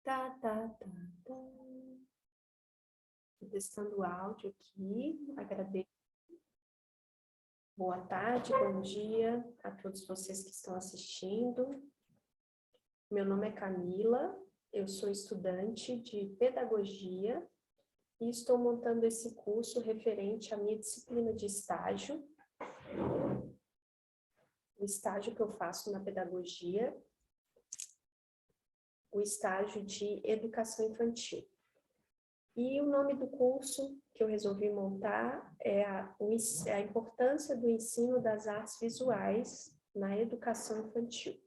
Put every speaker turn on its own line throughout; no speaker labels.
Tá, tá, tá, tá. Tô testando o áudio aqui. Agradeço. Boa tarde, bom dia a todos vocês que estão assistindo. Meu nome é Camila, eu sou estudante de pedagogia e estou montando esse curso referente à minha disciplina de estágio. O estágio que eu faço na pedagogia, o estágio de educação infantil. E o nome do curso que eu resolvi montar é a importância do ensino das artes visuais na educação infantil.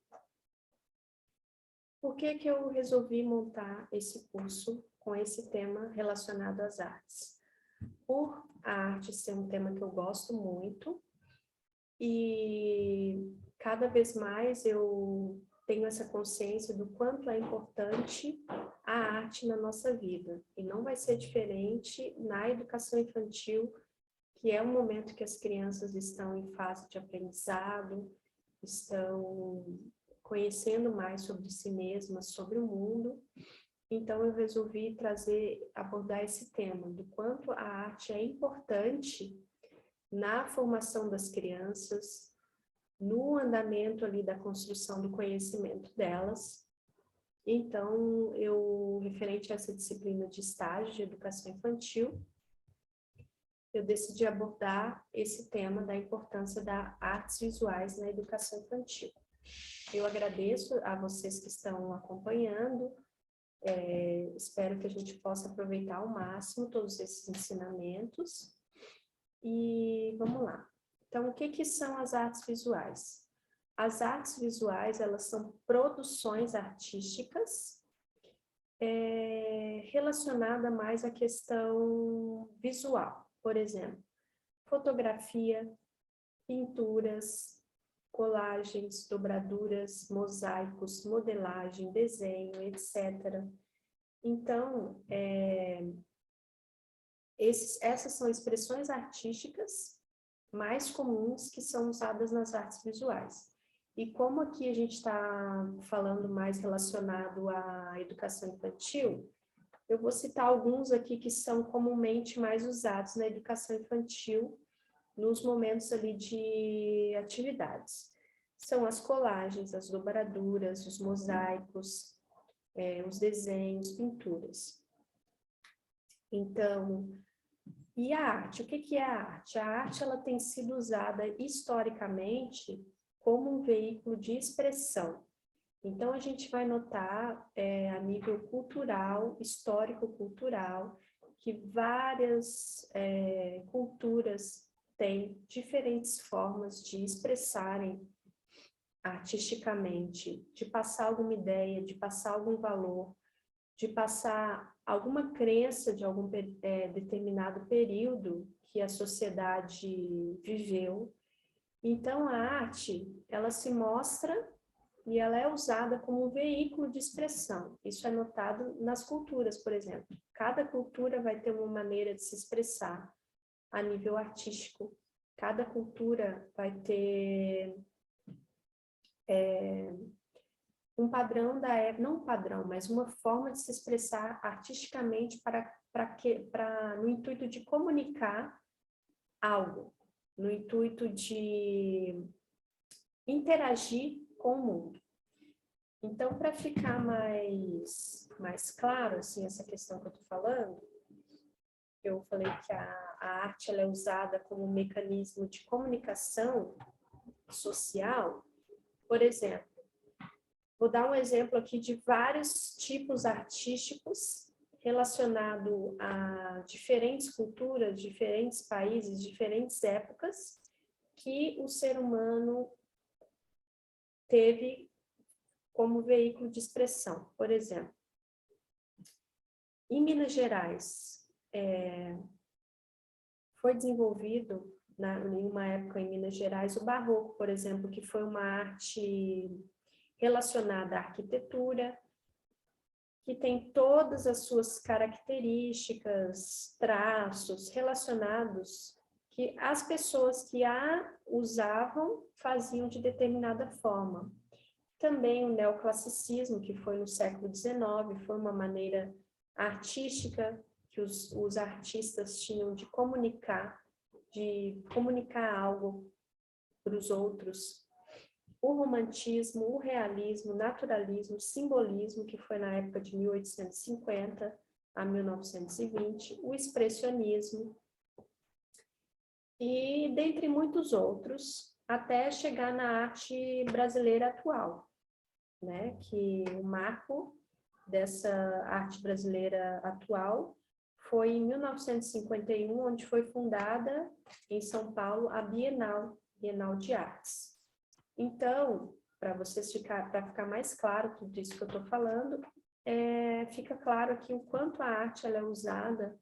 Por que que eu resolvi montar esse curso com esse tema relacionado às artes? Por a arte ser um tema que eu gosto muito e cada vez mais eu tenho essa consciência do quanto é importante a arte na nossa vida. E não vai ser diferente na educação infantil, que é um momento que as crianças estão em fase de aprendizado, estão conhecendo mais sobre si mesmas, sobre o mundo. Então, eu resolvi abordar esse tema, do quanto a arte é importante na formação das crianças, no andamento ali da construção do conhecimento delas. Então, referente a essa disciplina de estágio de educação infantil, eu decidi abordar esse tema da importância das artes visuais na educação infantil. Eu agradeço a vocês que estão acompanhando, espero que a gente possa aproveitar ao máximo todos esses ensinamentos. E vamos lá. Então, o que são as artes visuais? As artes visuais, elas são produções artísticas relacionadas mais à questão visual. Por exemplo, fotografia, pinturas, colagens, dobraduras, mosaicos, modelagem, desenho, etc. Então, essas são expressões artísticas mais comuns que são usadas nas artes visuais. E como aqui a gente está falando mais relacionado à educação infantil, eu vou citar alguns aqui que são comumente mais usados na educação infantil nos momentos ali de atividades. São as colagens, as dobraduras, os mosaicos, os desenhos, pinturas. Então, e a arte? O que é a arte? A arte ela tem sido usada historicamente como um veículo de expressão. Então, a gente vai notar, a nível cultural, histórico-cultural, que várias culturas têm diferentes formas de expressarem artisticamente, de passar alguma ideia, de passar algum valor, de passar alguma crença de algum determinado período que a sociedade viveu. Então, a arte, ela se mostra e ela é usada como um veículo de expressão. Isso é notado nas culturas, por exemplo. Cada cultura vai ter uma maneira de se expressar a nível artístico. Cada cultura vai ter um padrão da época, não um padrão, mas uma forma de se expressar artisticamente no intuito de comunicar algo, no intuito de interagir com o mundo. Então, para ficar mais claro, assim, essa questão que eu estou falando, eu falei que a arte ela é usada como um mecanismo de comunicação social. Por exemplo, vou dar um exemplo aqui de vários tipos artísticos relacionados a diferentes culturas, diferentes países, diferentes épocas, que o ser humano teve como veículo de expressão. Por exemplo, em Minas Gerais, foi desenvolvido, em uma época em Minas Gerais, o barroco, por exemplo, que foi uma arte relacionada à arquitetura, que tem todas as suas características, traços relacionados que as pessoas que a usavam faziam de determinada forma. Também o neoclassicismo, que foi no século XIX, foi uma maneira artística que os artistas tinham de comunicar algo para os outros. O romantismo, o realismo, o naturalismo, o simbolismo, que foi na época de 1850 a 1920, o expressionismo, e dentre muitos outros, até chegar na arte brasileira atual, né? Que o marco dessa arte brasileira atual foi em 1951, onde foi fundada em São Paulo a Bienal de Artes. Então, para ficar mais claro tudo isso que eu estou falando, fica claro aqui o quanto a arte ela é usada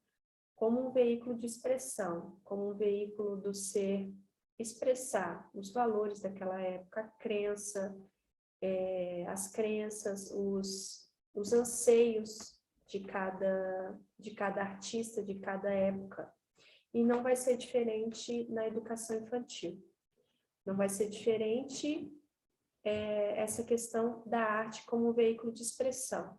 como um veículo de expressão, como um veículo do ser expressar os valores daquela época, a crença, as crenças, os anseios de cada artista, de cada época. E não vai ser diferente na educação infantil. Não vai ser diferente essa questão da arte como um veículo de expressão.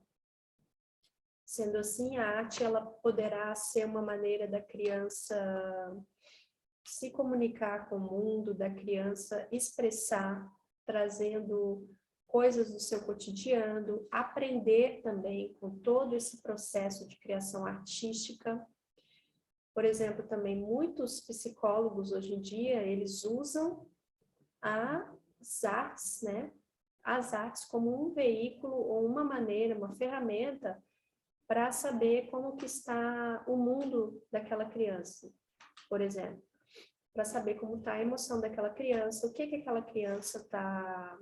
Sendo assim, a arte ela poderá ser uma maneira da criança se comunicar com o mundo, da criança expressar, trazendo coisas do seu cotidiano, aprender também com todo esse processo de criação artística. Por exemplo, também muitos psicólogos hoje em dia, eles usam as artes, né? As artes como um veículo ou uma maneira, uma ferramenta para saber como que está o mundo daquela criança, por exemplo. Para saber como está a emoção daquela criança, o que aquela criança está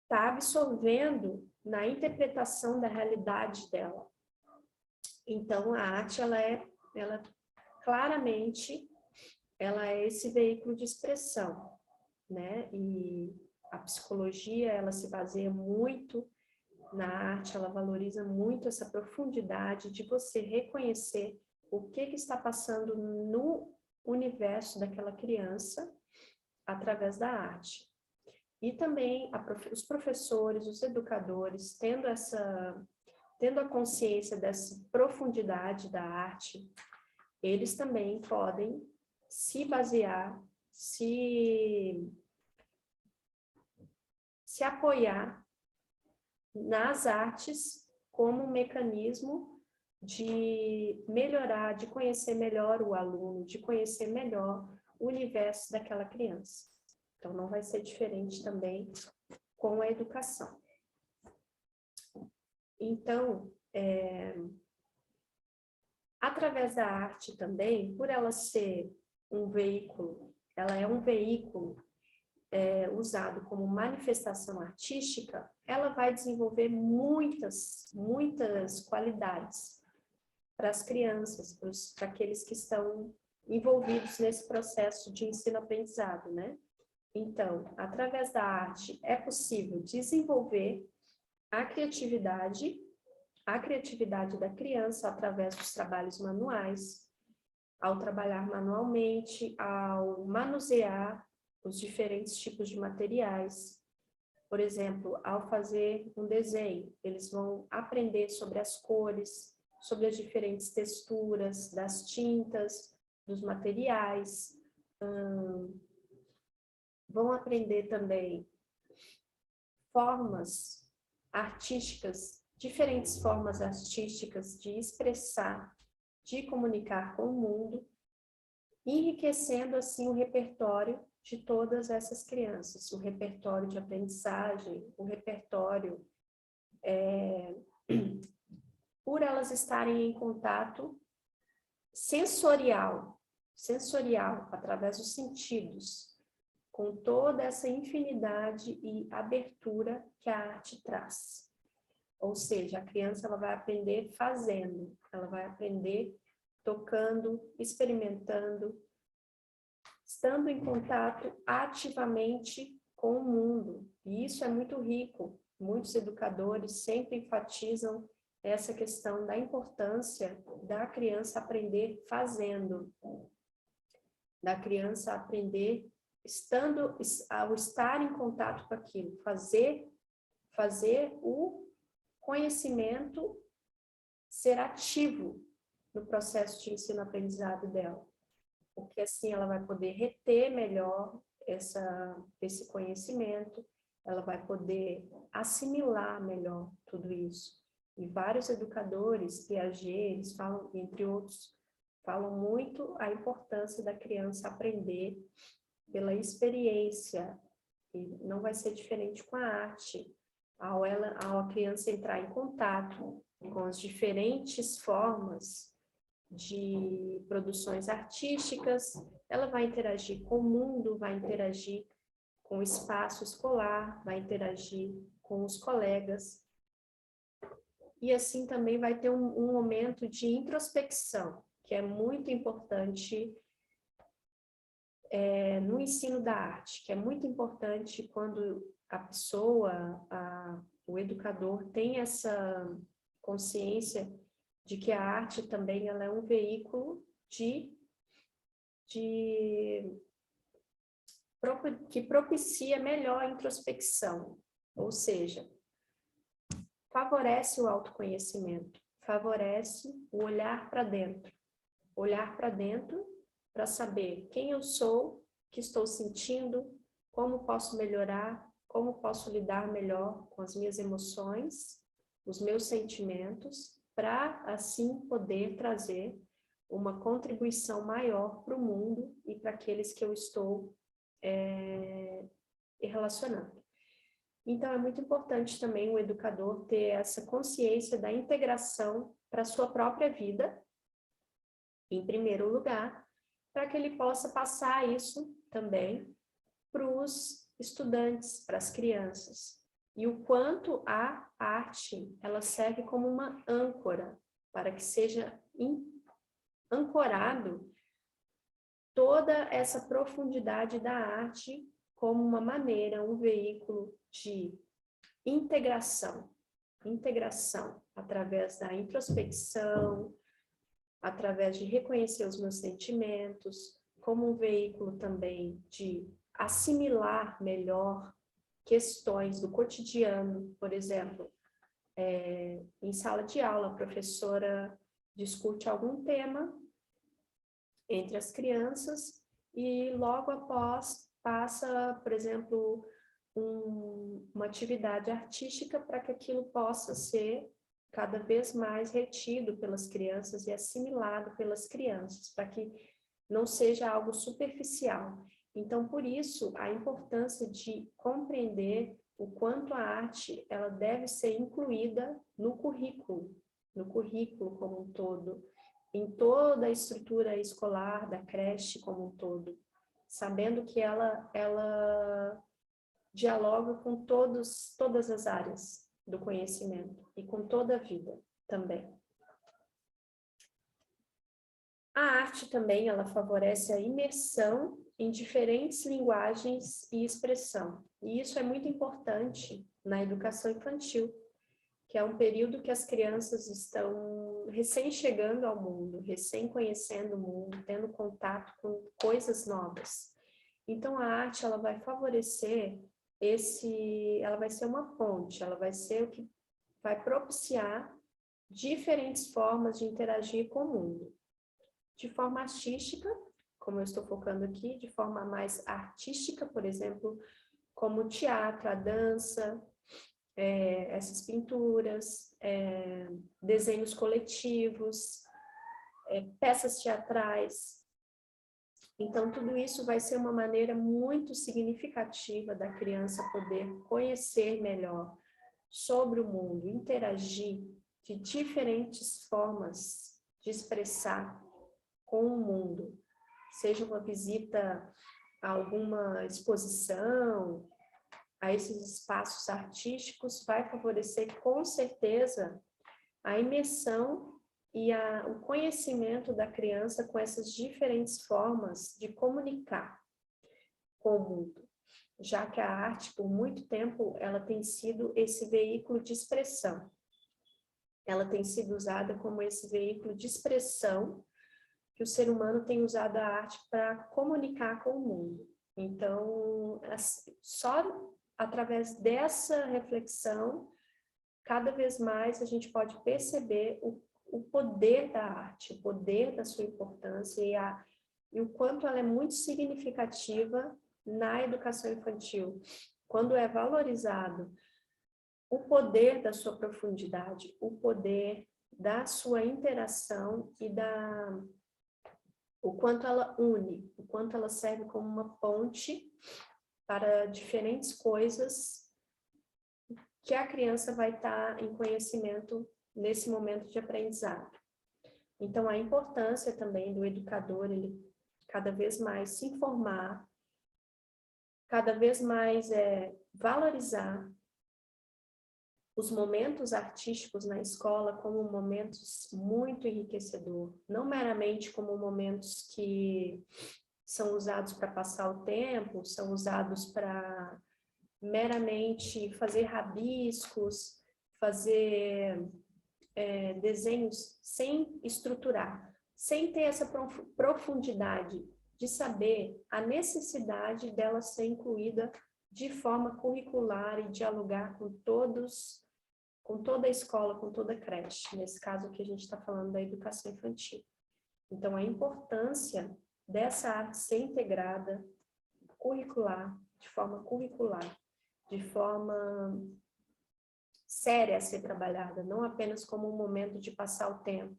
absorvendo na interpretação da realidade dela. Então, a arte, ela claramente, ela é esse veículo de expressão, né? E a psicologia, ela se baseia muito na arte, ela valoriza muito essa profundidade de você reconhecer o que está passando no universo daquela criança através da arte. E também os professores, os educadores, tendo a consciência dessa profundidade da arte, eles também podem se basear, se apoiar nas artes como um mecanismo de melhorar, de conhecer melhor o aluno, de conhecer melhor o universo daquela criança. Então, não vai ser diferente também com a educação. Então, através da arte também, por ela ser um veículo, ela é um veículo usado como manifestação artística, ela vai desenvolver muitas qualidades para as crianças, para aqueles que estão envolvidos nesse processo de ensino-aprendizado, né? Então, através da arte, é possível desenvolver a criatividade da criança através dos trabalhos manuais, ao trabalhar manualmente, ao manusear os diferentes tipos de materiais. Por exemplo, ao fazer um desenho, eles vão aprender sobre as cores, sobre as diferentes texturas das tintas, dos materiais. Vão aprender também formas artísticas, diferentes formas artísticas de expressar, de comunicar com o mundo, enriquecendo assim o repertório de todas essas crianças, o repertório de aprendizagem, o repertório por elas estarem em contato sensorial, através dos sentidos, com toda essa infinidade e abertura que a arte traz. Ou seja, a criança ela vai aprender fazendo, ela vai aprender tocando, experimentando, estando em contato ativamente com o mundo. E isso é muito rico. Muitos educadores sempre enfatizam essa questão da importância da criança aprender fazendo, da criança aprender ao estar em contato com aquilo, fazer o conhecimento ser ativo no processo de ensino-aprendizado dela, porque assim ela vai poder reter melhor esse conhecimento, ela vai poder assimilar melhor tudo isso. E vários educadores, Piaget, eles falam, entre outros, falam muito a importância da criança aprender pela experiência, e não vai ser diferente com a arte. Ao a criança entrar em contato com as diferentes formas de produções artísticas, ela vai interagir com o mundo, vai interagir com o espaço escolar, vai interagir com os colegas, e assim também vai ter um momento de introspecção, que é muito importante no ensino da arte, que é muito importante quando a pessoa, o educador, tem essa consciência de que a arte também ela é um veículo que propicia melhor a introspecção, ou seja, favorece o autoconhecimento, favorece o olhar para dentro para saber quem eu sou, o que estou sentindo, como posso melhorar, como posso lidar melhor com as minhas emoções, os meus sentimentos, para assim poder trazer uma contribuição maior para o mundo e para aqueles que eu estou relacionando. Então, é muito importante também o educador ter essa consciência da integração para a sua própria vida, em primeiro lugar, para que ele possa passar isso também para os estudantes, para as crianças. E o quanto a arte, ela serve como uma âncora, para que seja ancorado toda essa profundidade da arte como uma maneira, um veículo de integração através da introspecção, através de reconhecer os meus sentimentos, como um veículo também de assimilar melhor questões do cotidiano. Por exemplo, em sala de aula, a professora discute algum tema entre as crianças e logo após passa, por exemplo, uma atividade artística para que aquilo possa ser cada vez mais retido pelas crianças e assimilado pelas crianças, para que não seja algo superficial. Então, por isso, a importância de compreender o quanto a arte ela deve ser incluída no currículo como um todo, em toda a estrutura escolar da creche como um todo, sabendo que ela dialoga com todas as áreas do conhecimento e com toda a vida também. A arte também, ela favorece a imersão em diferentes linguagens e expressão. E isso é muito importante na educação infantil, que é um período que as crianças estão recém chegando ao mundo, recém conhecendo o mundo, tendo contato com coisas novas. Então, a arte, ela vai favorecer ela vai ser uma ponte, ela vai ser o que vai propiciar diferentes formas de interagir com o mundo. De forma artística, como eu estou focando aqui, de forma mais artística, por exemplo, como o teatro, a dança, essas pinturas, desenhos coletivos, peças teatrais. Então, tudo isso vai ser uma maneira muito significativa da criança poder conhecer melhor sobre o mundo, interagir de diferentes formas de expressar com o mundo, seja uma visita a alguma exposição, a esses espaços artísticos, vai favorecer com certeza a imersão e o conhecimento da criança com essas diferentes formas de comunicar com o mundo, já que a arte, por muito tempo, ela tem sido esse veículo de expressão. Ela tem sido usada como esse veículo de expressão que o ser humano tem usado a arte para comunicar com o mundo. Então, só através dessa reflexão, cada vez mais a gente pode perceber o poder da arte, o poder da sua importância e o quanto ela é muito significativa na educação infantil. Quando é valorizado o poder da sua profundidade, o poder da sua interação e o quanto ela une, o quanto ela serve como uma ponte para diferentes coisas que a criança vai estar em conhecimento nesse momento de aprendizado. Então, a importância também do educador, ele cada vez mais se informar, cada vez mais valorizar os momentos artísticos na escola como momentos muito enriquecedores, não meramente como momentos que são usados para passar o tempo, são usados para meramente fazer rabiscos, fazer desenhos sem estruturar, sem ter essa profundidade de saber a necessidade dela ser incluída de forma curricular e dialogar com toda a escola, com toda a creche, nesse caso que a gente está falando da educação infantil. Então, a importância dessa arte ser integrada, de forma séria a ser trabalhada, não apenas como um momento de passar o tempo,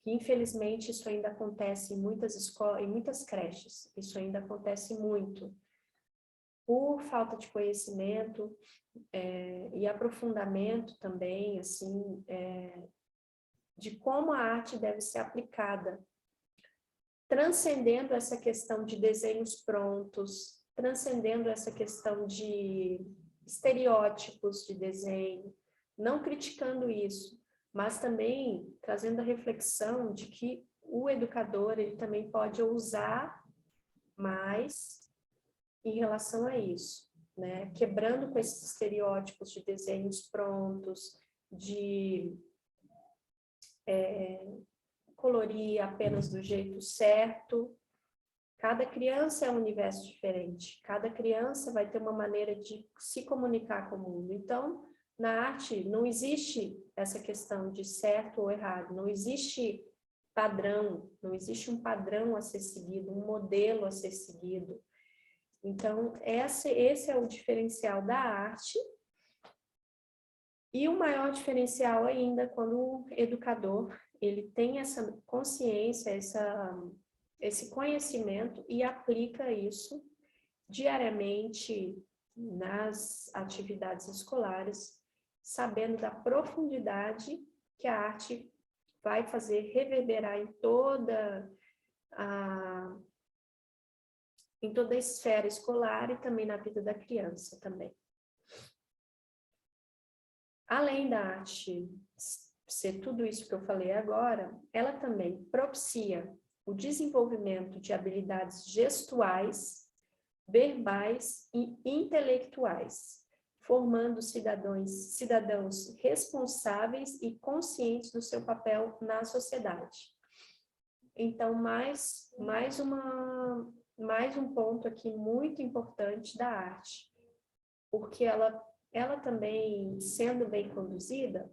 que infelizmente isso ainda acontece em muitas escolas, em muitas creches, isso ainda acontece muito, por falta de conhecimento e aprofundamento também, assim, de como a arte deve ser aplicada, transcendendo essa questão de desenhos prontos, transcendendo essa questão de estereótipos de desenho, não criticando isso, mas também trazendo a reflexão de que o educador ele também pode ousar mais em relação a isso, né? Quebrando com esses estereótipos de desenhos prontos, de colorir apenas do jeito certo. Cada criança é um universo diferente, cada criança vai ter uma maneira de se comunicar com o mundo. Então, na arte não existe essa questão de certo ou errado, não existe padrão, não existe um padrão a ser seguido, um modelo a ser seguido. Então, esse é o diferencial da arte. E o maior diferencial ainda, quando o educador ele tem essa consciência, esse conhecimento e aplica isso diariamente nas atividades escolares, sabendo da profundidade que a arte vai fazer reverberar em toda a esfera escolar e também na vida da criança também. Além da arte ser tudo isso que eu falei agora, ela também propicia o desenvolvimento de habilidades gestuais, verbais e intelectuais, formando cidadãos responsáveis e conscientes do seu papel na sociedade. Então, mais um ponto aqui muito importante da arte, porque ela também, sendo bem conduzida,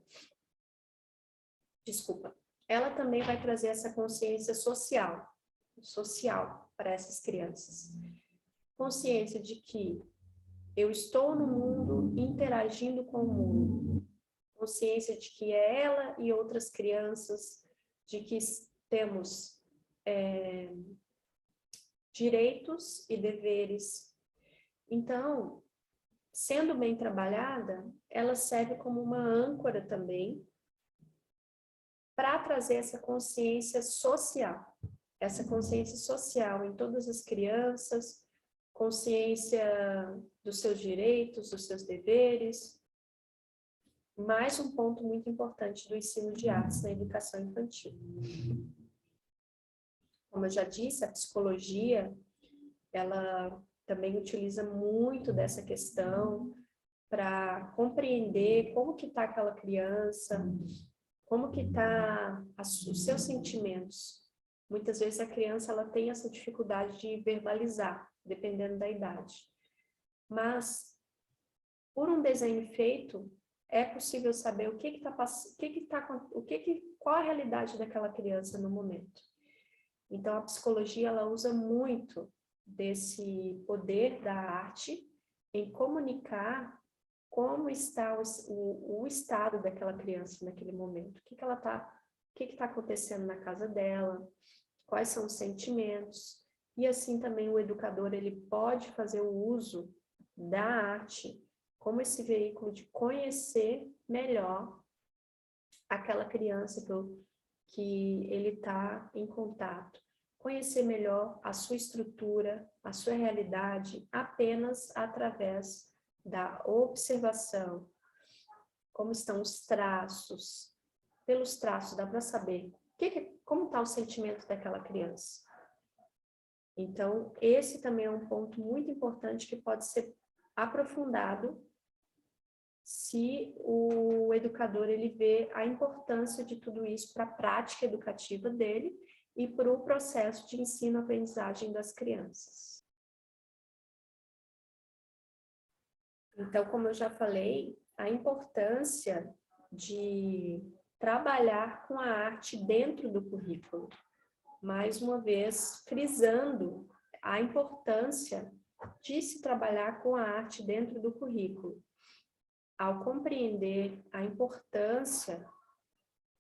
ela também vai trazer essa consciência social para essas crianças. Consciência de que eu estou no mundo interagindo com o mundo. Consciência de que é ela e outras crianças, de que temos direitos e deveres. Então, sendo bem trabalhada, ela serve como uma âncora também para trazer essa consciência social em todas as crianças, consciência dos seus direitos, dos seus deveres. Mais um ponto muito importante do ensino de artes na educação infantil. Como eu já disse, a psicologia, ela também utiliza muito dessa questão para compreender como que está aquela criança, como que está os seus sentimentos. Muitas vezes a criança ela tem essa dificuldade de verbalizar, dependendo da idade. Mas, por um desenho feito, é possível saber qual a realidade daquela criança no momento. Então, a psicologia, ela usa muito desse poder da arte em comunicar como está o estado daquela criança naquele momento. O que está acontecendo na casa dela, quais são os sentimentos. E assim também o educador, ele pode fazer o uso da arte como esse veículo de conhecer melhor aquela criança que ele está em contato. Conhecer melhor a sua estrutura, a sua realidade, apenas através da observação. Como estão os traços. Pelos traços dá para saber como está o sentimento daquela criança. Então, esse também é um ponto muito importante que pode ser aprofundado se o educador ele vê a importância de tudo isso para a prática educativa dele e para o processo de ensino-aprendizagem das crianças. Então, como eu já falei, a importância de trabalhar com a arte dentro do currículo. Mais uma vez, frisando a importância de se trabalhar com a arte dentro do currículo. Ao compreender a importância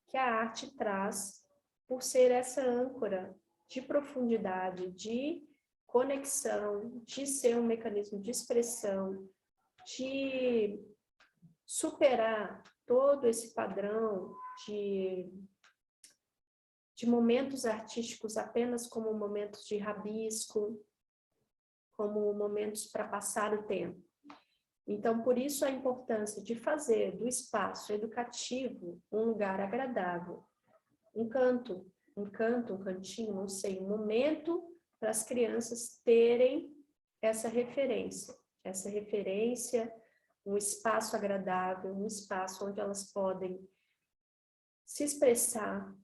que a arte traz por ser essa âncora de profundidade, de conexão, de ser um mecanismo de expressão, de superar todo esse padrão de momentos artísticos apenas como momentos de rabisco, como momentos para passar o tempo. Então, por isso a importância de fazer do espaço educativo um lugar agradável, um cantinho, não sei, um momento para as crianças terem essa referência, um espaço agradável, um espaço onde elas podem se expressar,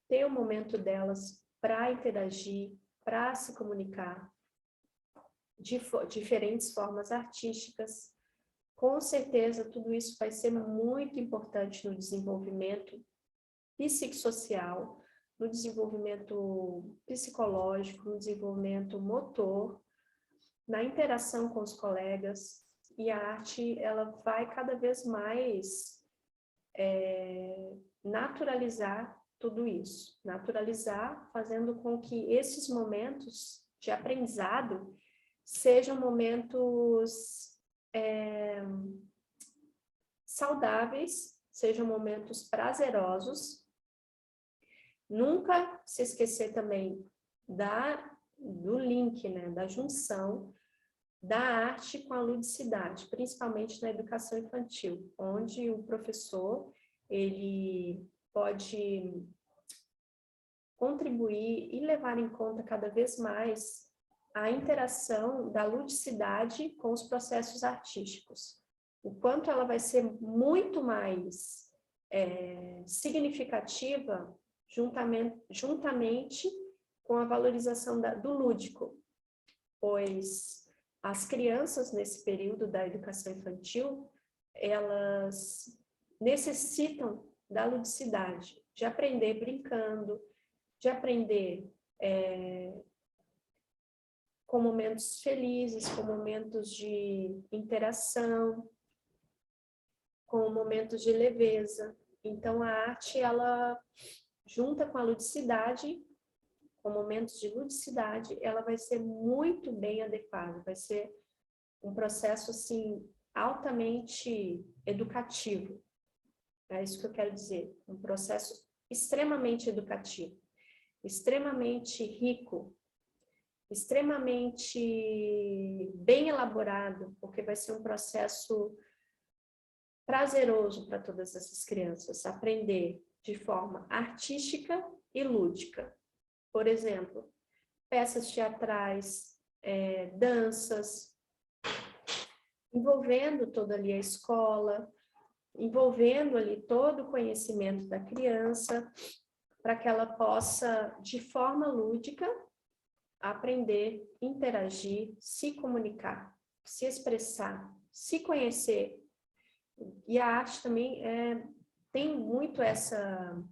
ter o momento delas para interagir, para se comunicar de diferentes formas artísticas. Com certeza, tudo isso vai ser muito importante no desenvolvimento psicossocial, no desenvolvimento psicológico, no desenvolvimento motor, na interação com os colegas, e a arte ela vai cada vez mais naturalizar tudo isso, fazendo com que esses momentos de aprendizado sejam momentos saudáveis, sejam momentos prazerosos. Nunca se esquecer também do link, né, da junção da arte com a ludicidade, principalmente na educação infantil, onde o professor ele pode contribuir e levar em conta cada vez mais a interação da ludicidade com os processos artísticos. O quanto ela vai ser muito mais significativa juntamente com a valorização do lúdico, pois as crianças nesse período da educação infantil, elas necessitam da ludicidade, de aprender brincando, de aprender com momentos felizes, com momentos de interação, com momentos de leveza. Então, a arte, ela, junta com a ludicidade, com momentos de ludicidade, ela vai ser muito bem adequada, vai ser um processo, assim, altamente educativo. É isso que eu quero dizer, um processo extremamente educativo, extremamente rico, extremamente bem elaborado, porque vai ser um processo prazeroso para todas essas crianças, aprender de forma artística e lúdica. Por exemplo, peças teatrais, danças, envolvendo toda ali a escola, envolvendo ali todo o conhecimento da criança, para que ela possa, de forma lúdica, aprender, interagir, se comunicar, se expressar, se conhecer. E a arte também tem muito essa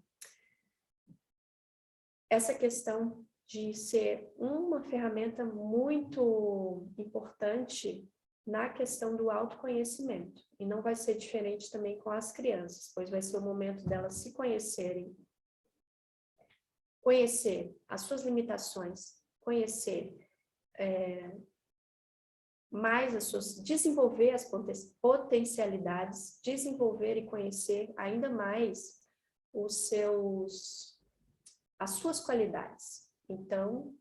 questão de ser uma ferramenta muito importante na questão do autoconhecimento. E não vai ser diferente também com as crianças, pois vai ser o momento delas se conhecerem, conhecer as suas limitações, conhecer mais as suas, desenvolver as potencialidades, desenvolver e conhecer ainda mais as suas qualidades. Então,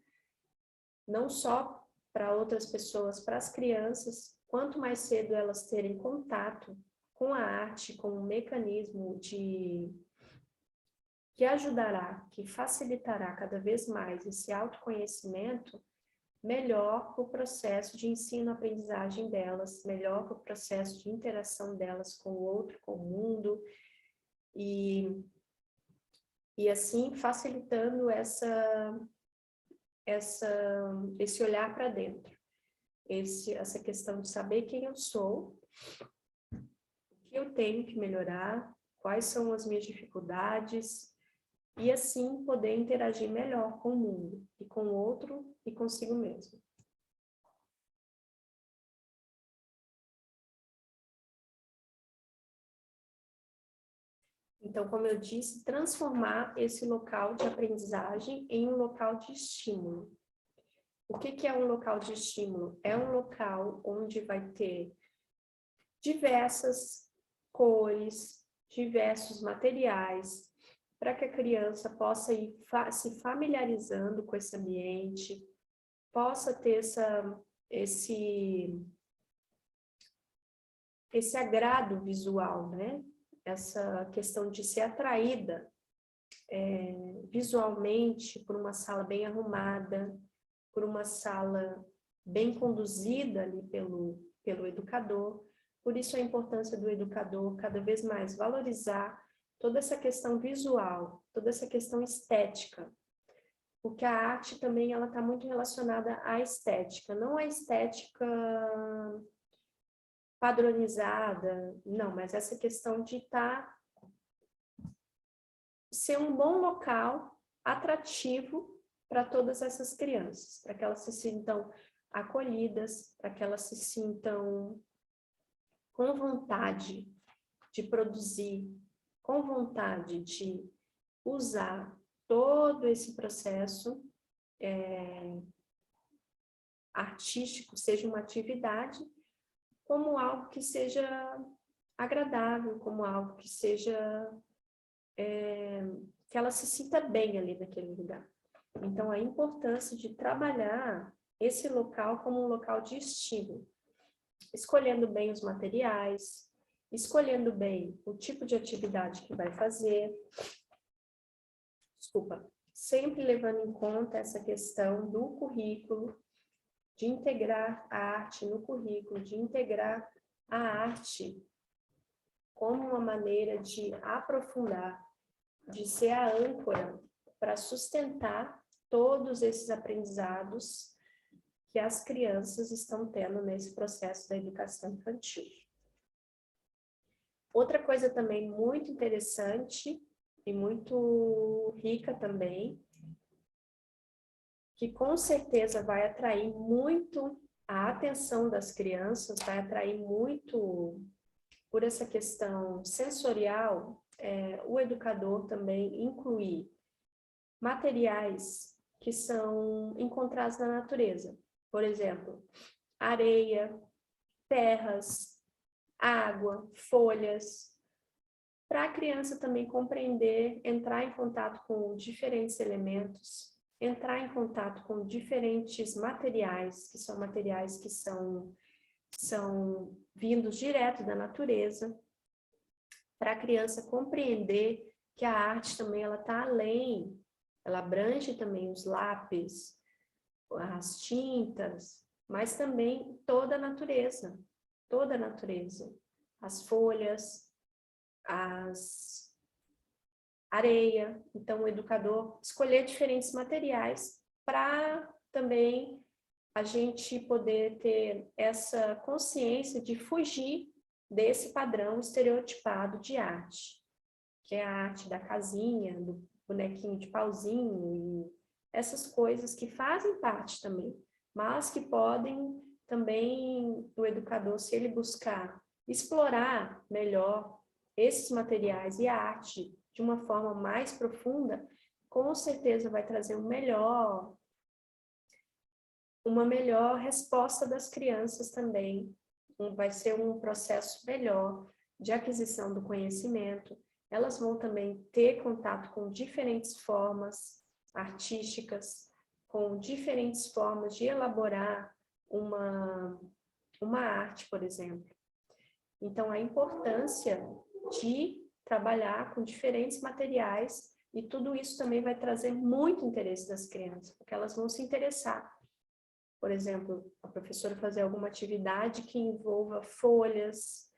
não só para outras pessoas, para as crianças, quanto mais cedo elas terem contato com a arte, com um mecanismo que ajudará, que facilitará cada vez mais esse autoconhecimento, melhor o processo de ensino-aprendizagem delas, melhor o processo de interação delas com o outro, com o mundo, e assim facilitando esse olhar para dentro, essa questão de saber quem eu sou, o que eu tenho que melhorar, quais são as minhas dificuldades, e assim poder interagir melhor com o mundo, e com o outro, e consigo mesmo. Então, como eu disse, transformar esse local de aprendizagem em um local de estímulo. O que é um local de estímulo? É um local onde vai ter diversas cores, diversos materiais, para que a criança possa ir se familiarizando com esse ambiente, possa ter esse agrado visual, né? Essa questão de ser atraída visualmente por uma sala bem arrumada, por uma sala bem conduzida ali pelo educador. Por isso a importância do educador cada vez mais valorizar toda essa questão visual, toda essa questão estética, porque a arte também ela está muito relacionada à estética, não à estética padronizada, não, mas essa questão de ser um bom local atrativo para todas essas crianças, para que elas se sintam acolhidas, para que elas se sintam com vontade de produzir, com vontade de usar todo esse processo artístico, seja uma atividade, como algo que seja agradável, como algo que seja que ela se sinta bem ali naquele lugar. Então, a importância de trabalhar esse local como um local de estímulo, escolhendo bem os materiais, escolhendo bem o tipo de atividade que vai fazer, sempre levando em conta essa questão do currículo, de integrar a arte no currículo, de integrar a arte como uma maneira de aprofundar, de ser a âncora para sustentar todos esses aprendizados que as crianças estão tendo nesse processo da educação infantil. Outra coisa também muito interessante e muito rica também, que com certeza vai atrair muito a atenção das crianças, vai atrair muito por essa questão sensorial, o educador também incluir materiais que são encontrados na natureza. Por exemplo, areia, terras, água, folhas, para a criança também compreender, entrar em contato com diferentes elementos, entrar em contato com diferentes materiais, que são materiais que são vindos direto da natureza, para a criança compreender que a arte também ela está além, ela abrange também os lápis, as tintas, mas também toda a natureza, as folhas, as areia. Então, o educador escolher diferentes materiais para também a gente poder ter essa consciência de fugir desse padrão estereotipado de arte, que é a arte da casinha, do bonequinho de pauzinho, e essas coisas que fazem parte também, mas que podem também, o educador, se ele buscar explorar melhor esses materiais e a arte de uma forma mais profunda, com certeza vai trazer uma melhor resposta das crianças também. Vai ser um processo melhor de aquisição do conhecimento. Elas vão também ter contato com diferentes formas artísticas, com diferentes formas de elaborar uma arte, por exemplo. Então, a importância de trabalhar com diferentes materiais, e tudo isso também vai trazer muito interesse das crianças, porque elas vão se interessar. Por exemplo, a professora fazer alguma atividade que envolva folhas,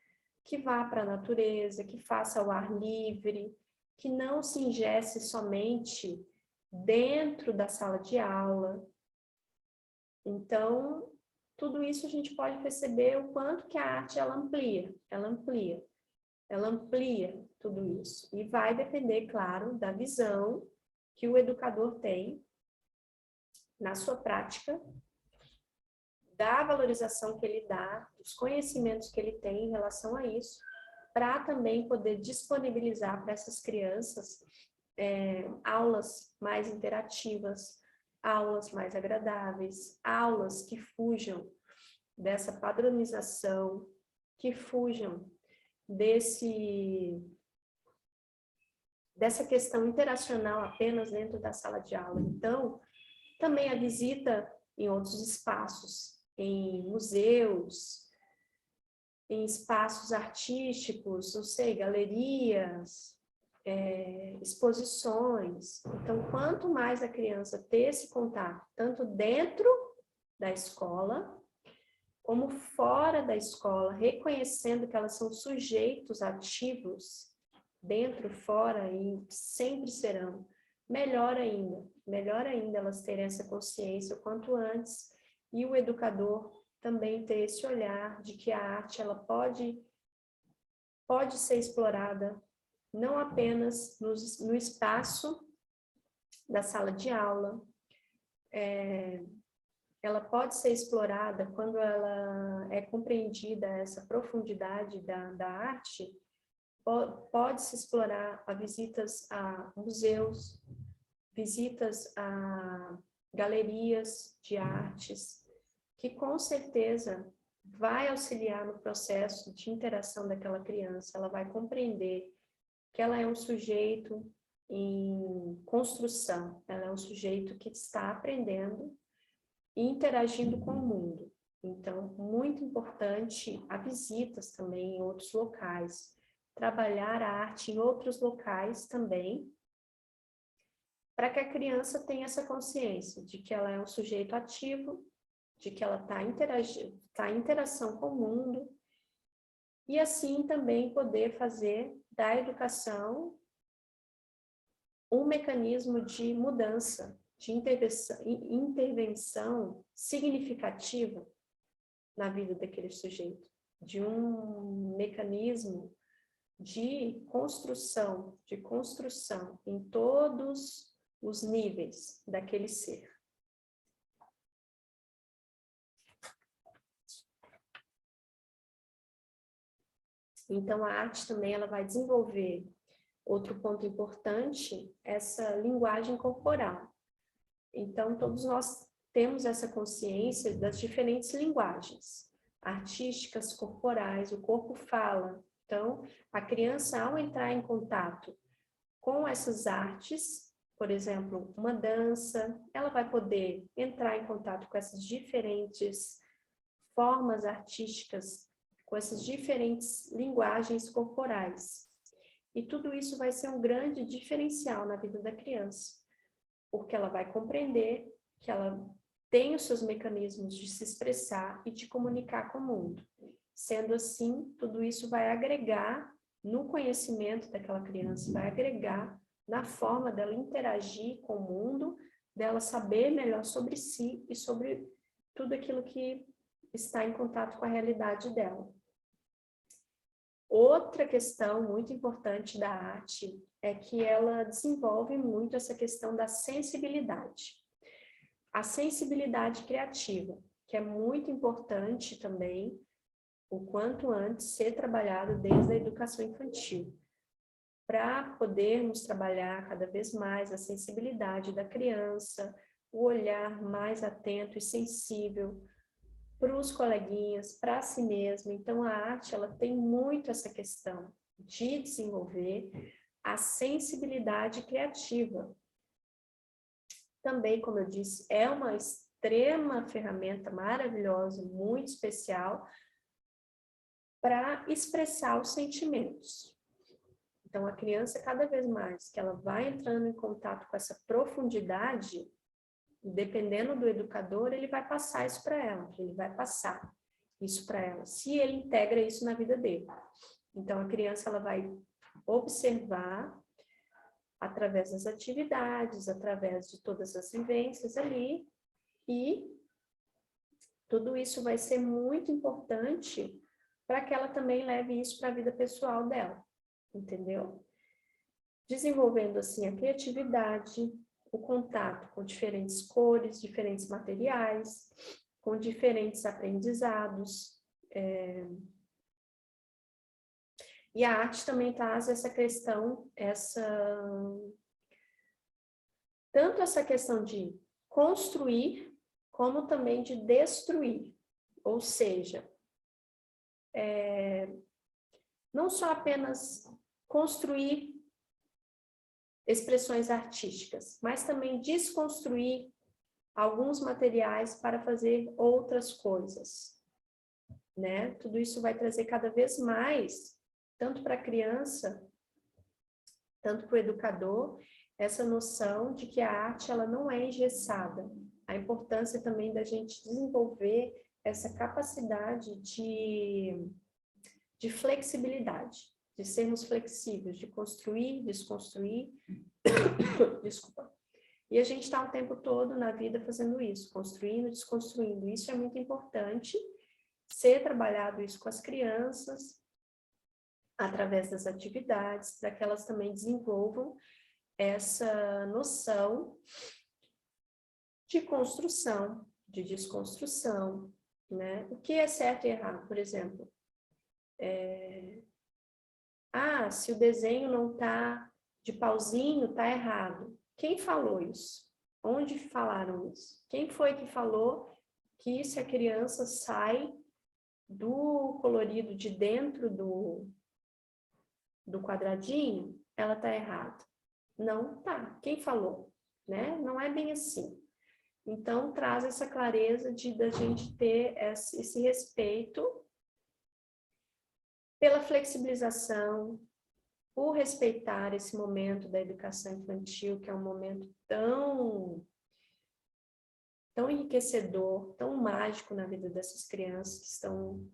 que vá para a natureza, que faça ao ar livre, que não se ingesse somente dentro da sala de aula. Então, tudo isso a gente pode perceber o quanto que a arte ela amplia tudo isso. E vai depender, claro, da visão que o educador tem na sua prática, da valorização que ele dá, dos conhecimentos que ele tem em relação a isso, para também poder disponibilizar para essas crianças aulas mais interativas, aulas mais agradáveis, aulas que fujam dessa padronização, que fujam dessa questão interacional apenas dentro da sala de aula. Então, também a visita em outros espaços, em museus, em espaços artísticos, não sei, galerias, exposições. Então, quanto mais a criança ter esse contato, tanto dentro da escola, como fora da escola, reconhecendo que elas são sujeitos ativos, dentro, fora, e sempre serão, melhor ainda elas terem essa consciência o quanto antes, e o educador também ter esse olhar de que a arte ela pode ser explorada não apenas no espaço da sala de aula, ela pode ser explorada quando ela é compreendida, essa profundidade da arte, pode-se explorar a visitas a museus, visitas a galerias de artes, que com certeza vai auxiliar no processo de interação daquela criança. Ela vai compreender que ela é um sujeito em construção, ela é um sujeito que está aprendendo e interagindo com o mundo. Então, muito importante a visitas também em outros locais, trabalhar a arte em outros locais também, para que a criança tenha essa consciência de que ela é um sujeito ativo, de que ela está em interação com o mundo, e assim também poder fazer da educação um mecanismo de mudança, de intervenção significativa na vida daquele sujeito, de um mecanismo de construção em todos os níveis daquele ser. Então, a arte também ela vai desenvolver, outro ponto importante, essa linguagem corporal. Então, todos nós temos essa consciência das diferentes linguagens artísticas, corporais, o corpo fala. Então, a criança, ao entrar em contato com essas artes, por exemplo, uma dança, ela vai poder entrar em contato com essas diferentes formas artísticas, com essas diferentes linguagens corporais. E tudo isso vai ser um grande diferencial na vida da criança, porque ela vai compreender que ela tem os seus mecanismos de se expressar e de comunicar com o mundo. Sendo assim, tudo isso vai agregar no conhecimento daquela criança, vai agregar na forma dela interagir com o mundo, dela saber melhor sobre si e sobre tudo aquilo que está em contato com a realidade dela. Outra questão muito importante da arte é que ela desenvolve muito essa questão da sensibilidade. A sensibilidade criativa, que é muito importante também, o quanto antes ser trabalhado desde a educação infantil, para podermos trabalhar cada vez mais a sensibilidade da criança, o olhar mais atento e sensível para os coleguinhas, para si mesmo. Então, a arte, ela tem muito essa questão de desenvolver a sensibilidade criativa. Também, como eu disse, é uma extrema ferramenta maravilhosa, muito especial, para expressar os sentimentos. Então, a criança, cada vez mais que ela vai entrando em contato com essa profundidade, dependendo do educador, ele vai passar isso para ela, ele vai passar isso para ela, se ele integra isso na vida dele. Então, a criança, ela vai observar através das atividades, através de todas as vivências ali, e tudo isso vai ser muito importante para que ela também leve isso para a vida pessoal dela, entendeu? Desenvolvendo, assim, a criatividade, o contato com diferentes cores, diferentes materiais, com diferentes aprendizados. E a arte também traz essa questão, tanto essa questão de construir, como também de destruir. Ou seja, não só apenas construir expressões artísticas, mas também desconstruir alguns materiais para fazer outras coisas, né? Tudo isso vai trazer cada vez mais, tanto para a criança, tanto para o educador, essa noção de que a arte, ela não é engessada. A importância também da gente desenvolver essa capacidade de flexibilidade, de sermos flexíveis, de construir, desconstruir, desculpa. E a gente está o tempo todo na vida fazendo isso, construindo, desconstruindo. Isso é muito importante, ser trabalhado isso com as crianças, através das atividades, para que elas também desenvolvam essa noção de construção, de desconstrução, né? O que é certo e errado, por exemplo. Se o desenho não está de pauzinho, está errado. Quem falou isso? Onde falaram isso? Quem foi que falou que se a criança sai do colorido de dentro do quadradinho, ela está errada? Não tá. Quem falou? Né? Não é bem assim. Então, traz essa clareza da gente ter esse respeito pela flexibilização, por respeitar esse momento da educação infantil, que é um momento tão enriquecedor, tão mágico na vida dessas crianças que estão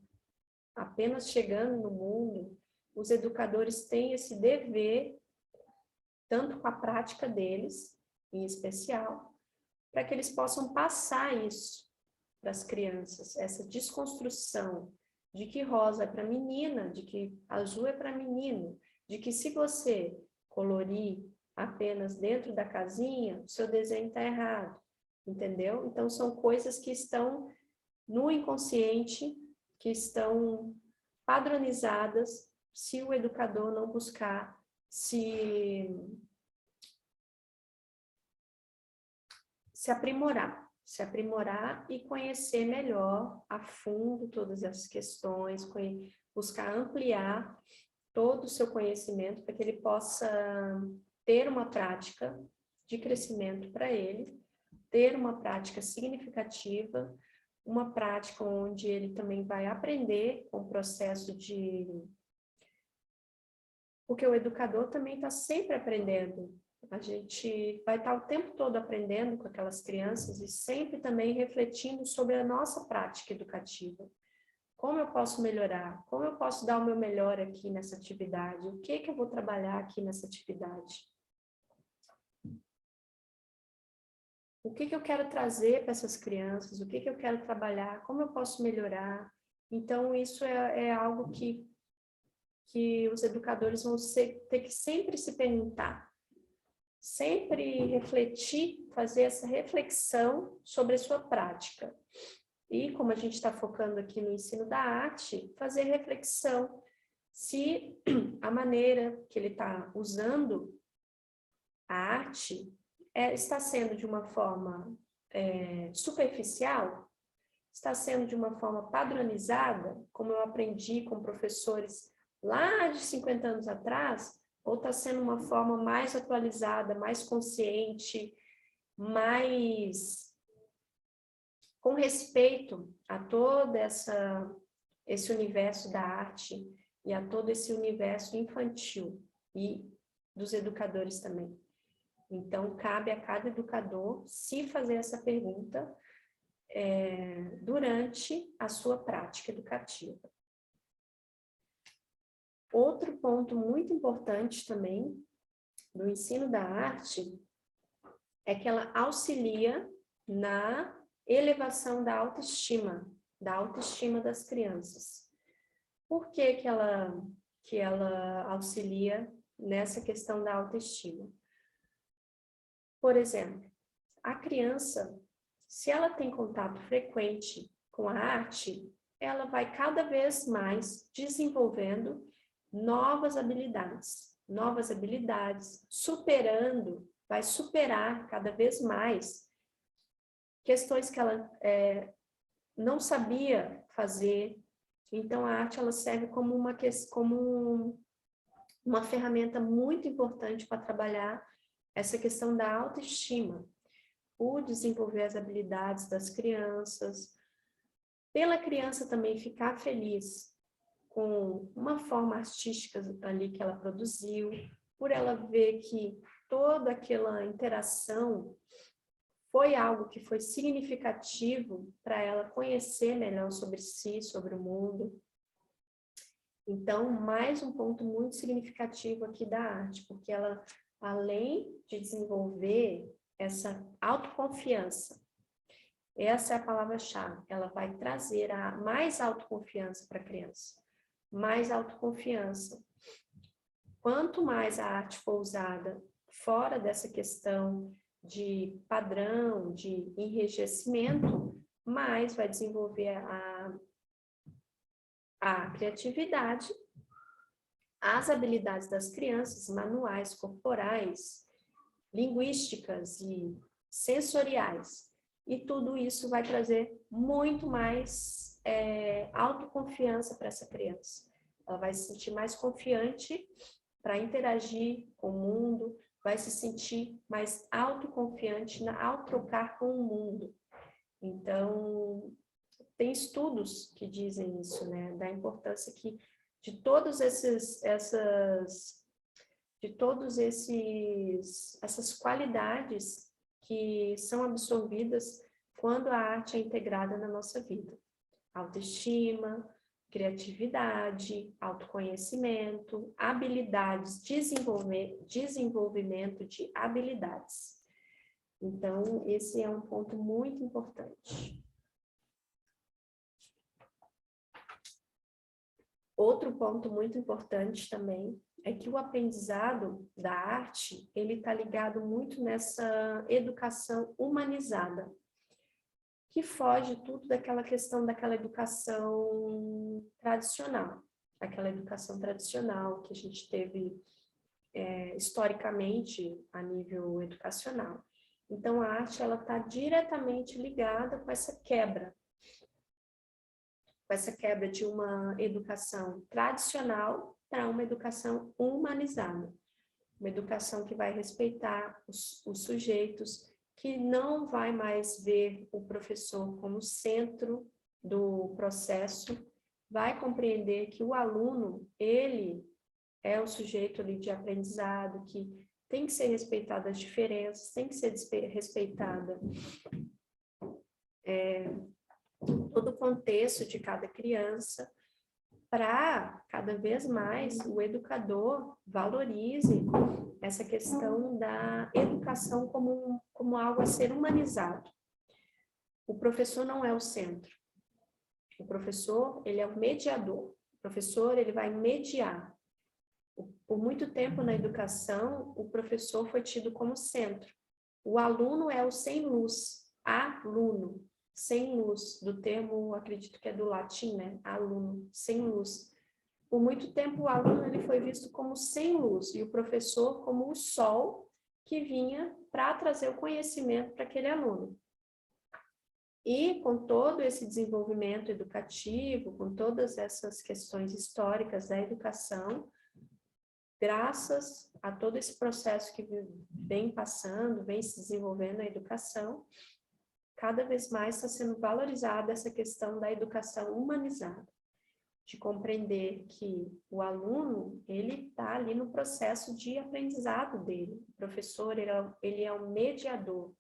apenas chegando no mundo. Os educadores têm esse dever, tanto com a prática deles, em especial, para que eles possam passar isso para as crianças, essa desconstrução de que rosa é para menina, de que azul é para menino, de que se você colorir apenas dentro da casinha, o seu desenho está errado, entendeu? Então, são coisas que estão no inconsciente, que estão padronizadas, se o educador não buscar se aprimorar e conhecer melhor a fundo todas essas questões, buscar ampliar todo o seu conhecimento para que ele possa ter uma prática de crescimento para ele, ter uma prática significativa, uma prática onde ele também vai aprender com o processo porque o educador também está sempre aprendendo. A gente vai estar o tempo todo aprendendo com aquelas crianças e sempre também refletindo sobre a nossa prática educativa. Como eu posso melhorar? Como eu posso dar o meu melhor aqui nessa atividade? O que eu vou trabalhar aqui nessa atividade? o que eu quero trazer para essas crianças, o que eu quero trabalhar, como eu posso melhorar. Então, isso é algo que os educadores vão ter que sempre se perguntar, sempre refletir, fazer essa reflexão sobre a sua prática. E, como a gente está focando aqui no ensino da arte, fazer reflexão se a maneira que ele está usando a arte está sendo de uma forma superficial, está sendo de uma forma padronizada, como eu aprendi com professores lá de 50 anos atrás, ou está sendo uma forma mais atualizada, mais consciente, mais com respeito a todo esse universo da arte e a todo esse universo infantil e dos educadores também. Então, cabe a cada educador se fazer essa pergunta durante a sua prática educativa. Outro ponto muito importante também do ensino da arte é que ela auxilia na elevação da autoestima das crianças. Por que ela auxilia nessa questão da autoestima? Por exemplo, a criança, se ela tem contato frequente com a arte, ela vai cada vez mais desenvolvendo novas habilidades, vai superar cada vez mais questões que ela não sabia fazer. Então, a arte ela serve como uma ferramenta muito importante para trabalhar essa questão da autoestima, o desenvolver as habilidades das crianças, pela criança também ficar feliz com uma forma artística ali que ela produziu, por ela ver que toda aquela interação foi algo que foi significativo para ela conhecer melhor sobre si, sobre o mundo. Então, mais um ponto muito significativo aqui da arte, porque ela, além de desenvolver essa autoconfiança, essa é a palavra-chave, ela vai trazer mais autoconfiança para a criança. Mais autoconfiança. Quanto mais a arte for usada fora dessa questão de padrão, de enrijecimento, mais vai desenvolver a criatividade, as habilidades das crianças, manuais, corporais, linguísticas e sensoriais. E tudo isso vai trazer muito mais autoconfiança para essa criança. Ela vai se sentir mais confiante para interagir com o mundo, vai se sentir mais autoconfiante ao trocar com o mundo. Então, tem estudos que dizem isso, né? Da importância que de todas essas qualidades que são absorvidas quando a arte é integrada na nossa vida. Autoestima, criatividade, autoconhecimento, habilidades, desenvolvimento de habilidades. Então, esse é um ponto muito importante. Outro ponto muito importante também é que o aprendizado da arte, ele está ligado muito nessa educação humanizada, que foge tudo daquela questão daquela educação tradicional, aquela educação tradicional que a gente teve historicamente a nível educacional. Então, a arte ela está diretamente ligada com essa quebra de uma educação tradicional para uma educação humanizada, uma educação que vai respeitar os sujeitos, que não vai mais ver o professor como centro do processo, vai compreender que o aluno, ele é o sujeito ali de aprendizado, que tem que ser respeitada as diferenças, tem que ser respeitada todo o contexto de cada criança, para cada vez mais o educador valorize essa questão da educação como algo a ser humanizado. O professor não é o centro. O professor, ele é o mediador. O professor, ele vai mediar. Por muito tempo na educação, o professor foi tido como centro. O aluno é o sem luz, aluno, sem luz, do termo, acredito que é do latim, né? Aluno, sem luz. Por muito tempo, o aluno ele foi visto como sem luz e o professor como o sol que vinha para trazer o conhecimento para aquele aluno. E com todo esse desenvolvimento educativo, com todas essas questões históricas da educação, graças a todo esse processo que vem passando, vem se desenvolvendo a educação, cada vez mais está sendo valorizada essa questão da educação humanizada, de compreender que o aluno, ele está ali no processo de aprendizado dele. O professor, ele é um mediador,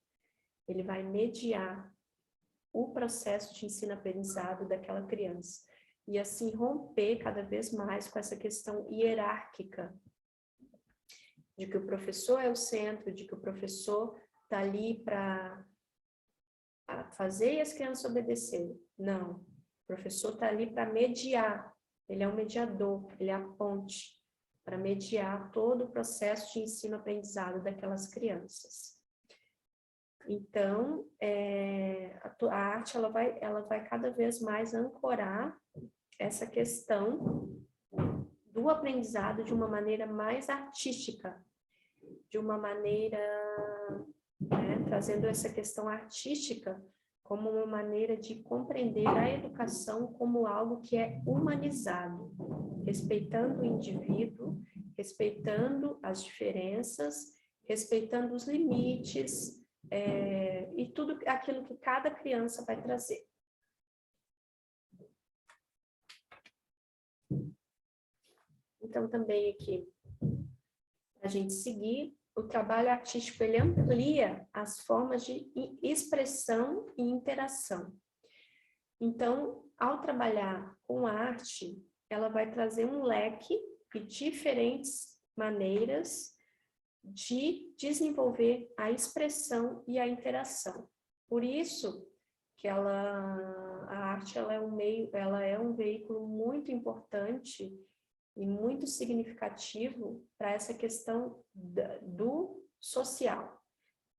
ele vai mediar o processo de ensino-aprendizado daquela criança. E assim romper cada vez mais com essa questão hierárquica, de que o professor é o centro, de que o professor está ali para fazer e as crianças obedecerem. Não, o professor está ali para mediar, ele é um mediador, ele é a ponte para mediar todo o processo de ensino-aprendizado daquelas crianças. Então, a arte ela vai cada vez mais ancorar essa questão do aprendizado de uma maneira mais artística, de uma maneira, trazendo essa questão artística como uma maneira de compreender a educação como algo que é humanizado, respeitando o indivíduo, respeitando as diferenças, respeitando os limites, e tudo aquilo que cada criança vai trazer. Então, também aqui, a gente seguir, o trabalho artístico, ele amplia as formas de expressão e interação. Então, ao trabalhar com arte, ela vai trazer um leque de diferentes maneiras de desenvolver a expressão e a interação. Por isso que a arte ela é um veículo muito importante e muito significativo para essa questão do social.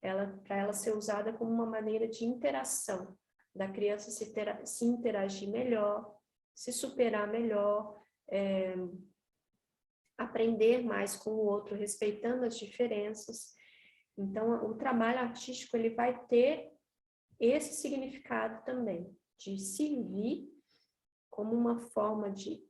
Para ela ser usada como uma maneira de interação, da criança se interagir melhor, se superar melhor, aprender mais com o outro, respeitando as diferenças. Então, o trabalho artístico ele vai ter esse significado também, de servir como uma forma de,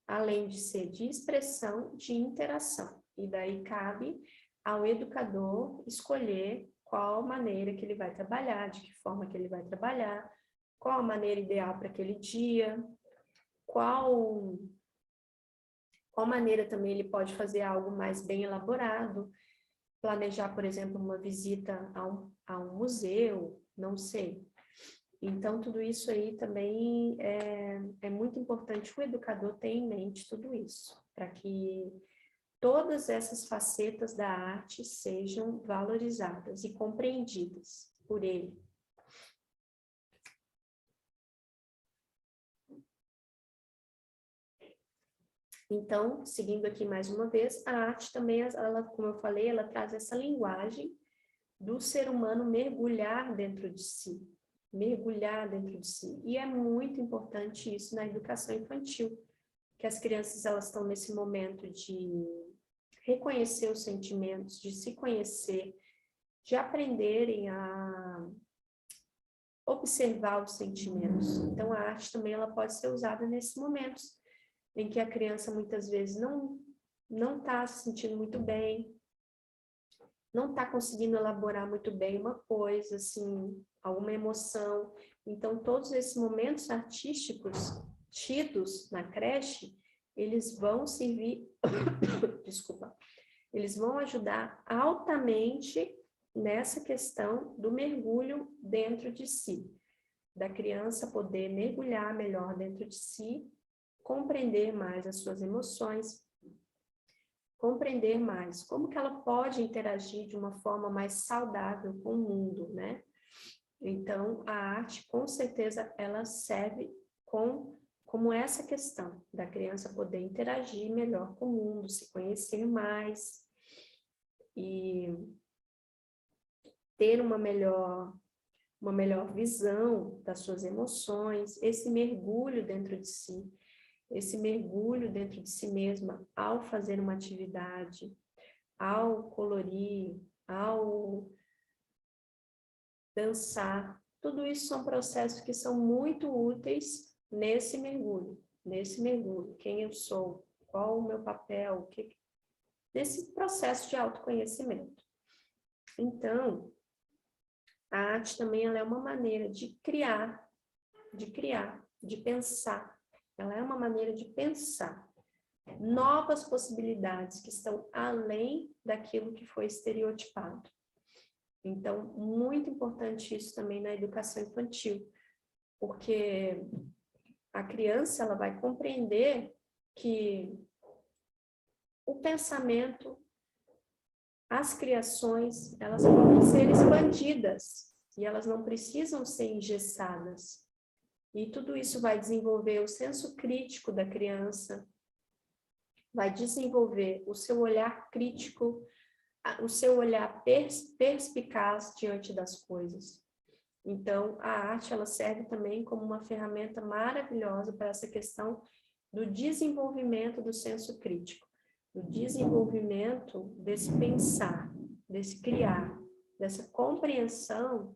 além de ser de expressão, de interação. E daí cabe ao educador escolher qual maneira que ele vai trabalhar, de que forma que ele vai trabalhar, qual a maneira ideal para aquele dia, qual maneira também ele pode fazer algo mais bem elaborado, planejar, por exemplo, uma visita a um museu, não sei. Então, tudo isso aí também é muito importante o educador ter em mente tudo isso, para que todas essas facetas da arte sejam valorizadas e compreendidas por ele. Então, seguindo aqui mais uma vez, a arte também, ela, como eu falei, ela traz essa linguagem do ser humano mergulhar dentro de si. Mergulhar dentro de si. E é muito importante isso na educação infantil, que as crianças elas estão nesse momento de reconhecer os sentimentos, de se conhecer, de aprenderem a observar os sentimentos. Então, a arte também ela pode ser usada nesses momentos em que a criança muitas vezes não está se sentindo muito bem, não está conseguindo elaborar muito bem uma coisa, assim, alguma emoção. Então, todos esses momentos artísticos tidos na creche, eles vão servir, desculpa, eles vão ajudar altamente nessa questão do mergulho dentro de si, da criança poder mergulhar melhor dentro de si, compreender mais as suas emoções, compreender mais como que ela pode interagir de uma forma mais saudável com o mundo, né? Então, a arte, com certeza, ela serve como essa questão da criança poder interagir melhor com o mundo, se conhecer mais e ter uma melhor visão das suas emoções, esse mergulho dentro de si, esse mergulho dentro de si mesma ao fazer uma atividade, ao colorir, ao dançar. Tudo isso são processos que são muito úteis nesse mergulho. Quem eu sou, qual o meu papel, nesse processo de autoconhecimento. Então, a arte também ela é uma maneira de criar, de pensar. Ela é uma maneira de pensar novas possibilidades que estão além daquilo que foi estereotipado. Então, muito importante isso também na educação infantil, porque a criança ela vai compreender que o pensamento, as criações, elas podem ser expandidas e elas não precisam ser engessadas. E tudo isso vai desenvolver o senso crítico da criança, vai desenvolver o seu olhar crítico, o seu olhar perspicaz diante das coisas. Então, a arte ela serve também como uma ferramenta maravilhosa para essa questão do desenvolvimento do senso crítico, do desenvolvimento desse pensar, desse criar, dessa compreensão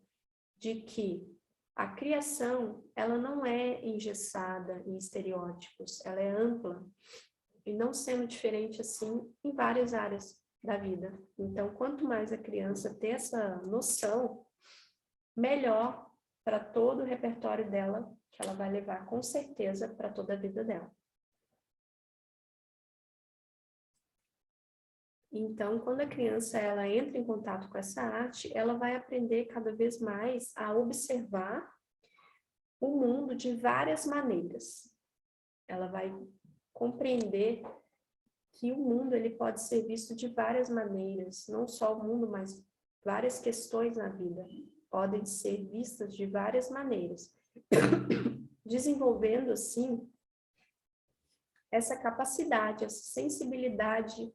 de que a criação, ela não é engessada em estereótipos, ela é ampla, e não sendo diferente assim em várias áreas da vida. Então, quanto mais a criança ter essa noção, melhor para todo o repertório dela, que ela vai levar com certeza para toda a vida dela. Então, quando a criança ela entra em contato com essa arte, ela vai aprender cada vez mais a observar o mundo de várias maneiras. Ela vai compreender que o mundo ele pode ser visto de várias maneiras, não só o mundo, mas várias questões na vida podem ser vistas de várias maneiras, desenvolvendo assim essa capacidade, essa sensibilidade,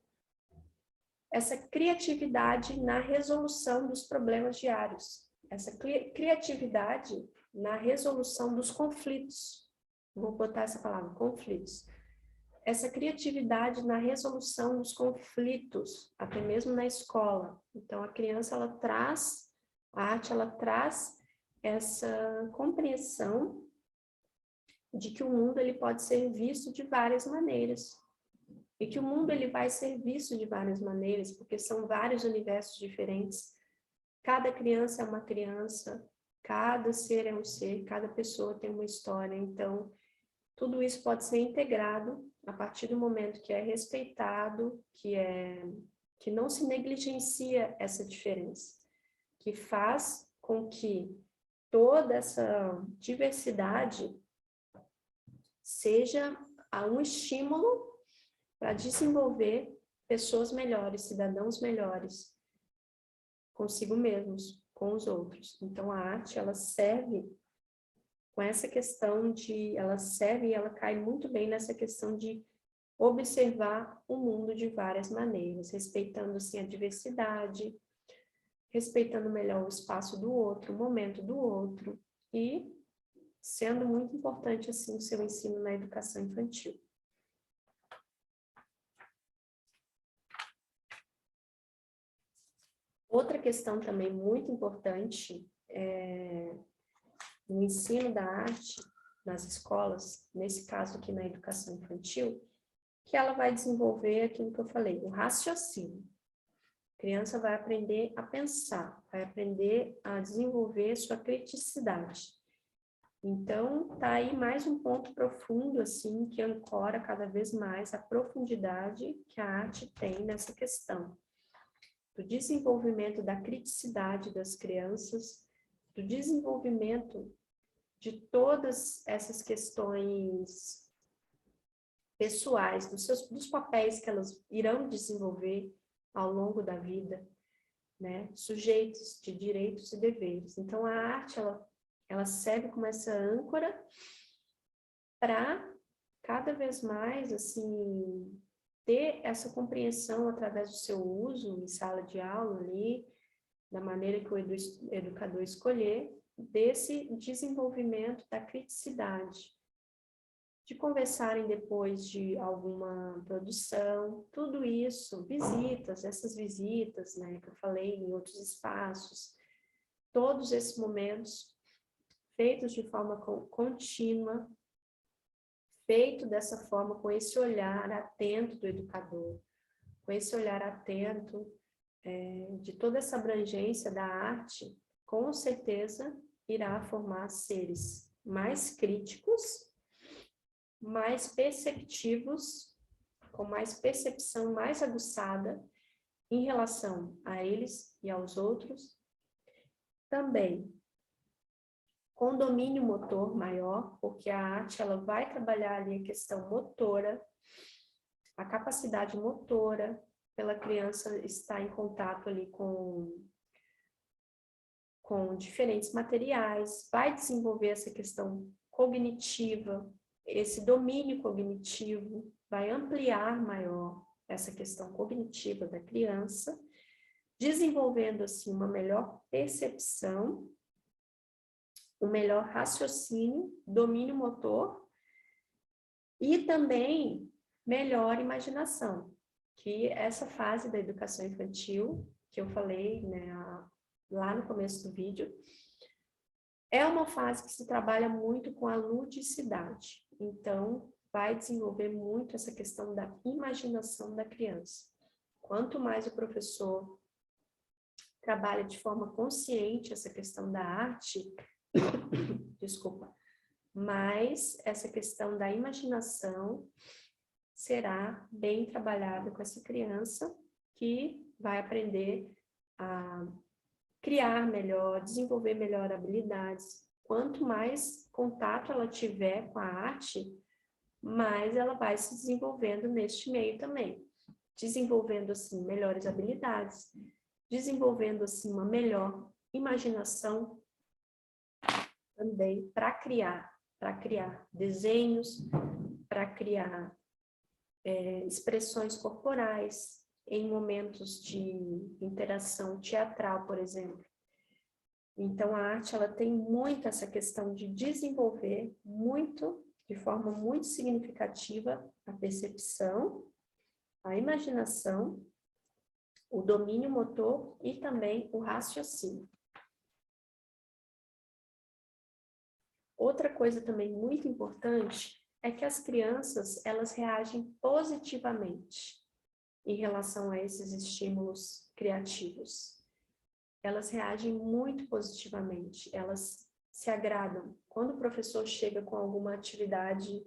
essa criatividade na resolução dos problemas diários, essa criatividade na resolução dos conflitos. Vou botar essa palavra, conflitos. Essa criatividade na resolução dos conflitos, até mesmo na escola. Então, a criança, a arte, ela traz essa compreensão de que o mundo ele pode ser visto de várias maneiras. E que o mundo ele vai ser visto de várias maneiras, porque são vários universos diferentes. Cada criança é uma criança, cada ser é um ser, cada pessoa tem uma história. Então, tudo isso pode ser integrado a partir do momento que é respeitado, que não se negligencia essa diferença, que faz com que toda essa diversidade seja um estímulo para desenvolver pessoas melhores, cidadãos melhores, consigo mesmos, com os outros. Então, a arte, ela serve com essa questão ela serve e ela cai muito bem nessa questão de observar o mundo de várias maneiras, respeitando, assim, a diversidade, respeitando melhor o espaço do outro, o momento do outro, e sendo muito importante, assim, o seu ensino na educação infantil. Outra questão também muito importante no ensino da arte nas escolas, nesse caso aqui na educação infantil, que ela vai desenvolver aquilo que eu falei, o raciocínio. A criança vai aprender a pensar, vai aprender a desenvolver sua criticidade. Então, tá aí mais um ponto profundo, assim, que ancora cada vez mais a profundidade que a arte tem nessa questão. Do desenvolvimento da criticidade das crianças, do desenvolvimento de todas essas questões pessoais, dos papéis que elas irão desenvolver ao longo da vida, né? Sujeitos de direitos e deveres. Então, a arte, ela serve como essa âncora para cada vez mais, assim, ter essa compreensão através do seu uso em sala de aula ali, da maneira que o educador escolher, desse desenvolvimento da criticidade, de conversarem depois de alguma produção, tudo isso, visitas, essas visitas, né, que eu falei em outros espaços, todos esses momentos feitos de forma contínua, feito dessa forma, com esse olhar atento do educador, com esse olhar atento de toda essa abrangência da arte, com certeza irá formar seres mais críticos, mais perceptivos, com mais percepção mais aguçada em relação a eles e aos outros, também com domínio motor maior, porque a arte ela vai trabalhar ali a questão motora, a capacidade motora, pela criança estar em contato ali com diferentes materiais, vai desenvolver essa questão cognitiva, esse domínio cognitivo, vai ampliar maior essa questão cognitiva da criança, desenvolvendo assim uma melhor percepção, um melhor raciocínio, domínio motor e também melhor imaginação, que essa fase da educação infantil, que eu falei, né, lá no começo do vídeo, é uma fase que se trabalha muito com a ludicidade. Então, vai desenvolver muito essa questão da imaginação da criança. Quanto mais o professor trabalha de forma consciente essa questão da arte, desculpa, mais essa questão da imaginação será bem trabalhada com essa criança, que vai aprender a criar melhor, desenvolver melhor habilidades. Quanto mais contato ela tiver com a arte, mais ela vai se desenvolvendo neste meio também. Desenvolvendo, assim, melhores habilidades, desenvolvendo, assim, uma melhor imaginação também para criar desenhos, para criar expressões corporais, em momentos de interação teatral, por exemplo. Então, a arte, ela tem muito essa questão de desenvolver muito, de forma muito significativa, a percepção, a imaginação, o domínio motor e também o raciocínio. Outra coisa também muito importante é que as crianças, elas reagem positivamente em relação a esses estímulos criativos. Elas reagem muito positivamente, elas se agradam. Quando o professor chega com alguma atividade